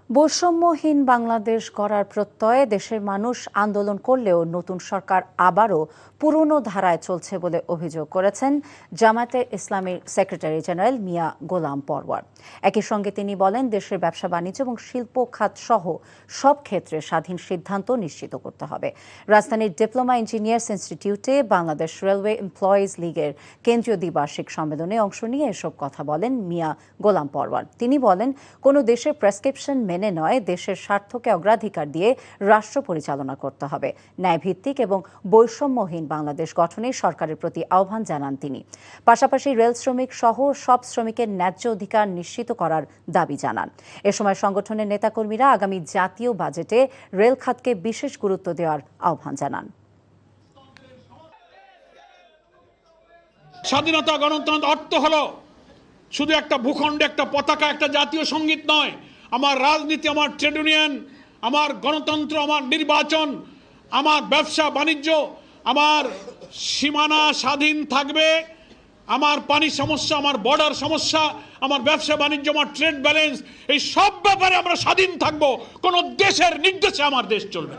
বৈষম্যহীন বাংলাদেশ গড়ার প্রত্যয়ে দেশের মানুষ আন্দোলন করলেও নতুন সরকার আবারও পুরনো ধারায় চলছে বলে অভিযোগ করেছেন জামায়াতে ইসলামীর সেক্রেটারি জেনারেল মিয়া গোলাম পরওয়ার। একই সঙ্গে তিনি বলেন, দেশের ব্যবসা বাণিজ্য এবং শিল্প খাত সহ সব ক্ষেত্রে স্বাধীন সিদ্ধান্ত নিশ্চিত করতে হবে। রাজধানীর ডিপ্লোমা ইঞ্জিনিয়ার্স ইনস্টিটিউটে বাংলাদেশ রেলওয়ে এমপ্লয়িজ লীগের কেন্দ্রীয় দ্বিবার্ষিক সম্মেলনে অংশ নিয়ে এসব কথা বলেন মিয়া গোলাম পরওয়ার। তিনি বলেন, কোনো দেশের প্রেসক্রিপশন মেনে নয়, দেশের স্বার্থকে অগ্রাধিকার দিয়ে রাষ্ট্র পরিচালনা করতে হবে। ন্যায়ভিত্তিক এবং বৈষম্যহীন বাংলাদেশ গঠনে সরকারের প্রতি আহ্বান জানান তিনি। পাশাপাশি রেল শ্রমিক সহ সব শ্রমিকের ন্যায্য অধিকার নিশ্চিত করার দাবি জানান। এ সময় সংগঠনের নেতাকর্মীরা আগামী জাতীয় বাজেটে রেল খাতকে বিশেষ গুরুত্ব দেওয়ার আহ্বান জানান। স্বাধীনতা গণতন্ত্র অর্থ হলো শুধু একটা ভূখণ্ডে একটা পতাকা, একটা জাতীয় সঙ্গীত নয়। আমার রাজনীতি, আমার ট্রেড ইউনিয়ন, আমার গণতন্ত্র, আমার নির্বাচন, আমার ব্যবসা বাণিজ্য, আমার সীমানা স্বাধীন থাকবে, আমার পানি সমস্যা, আমার বর্ডার সমস্যা, আমার ব্যবসা বাণিজ্য, আমার ট্রেড ব্যালেন্স, এই সব ব্যাপারে আমরা স্বাধীন থাকবো। কোনো দেশের নির্দেশে আমার দেশ চলবে।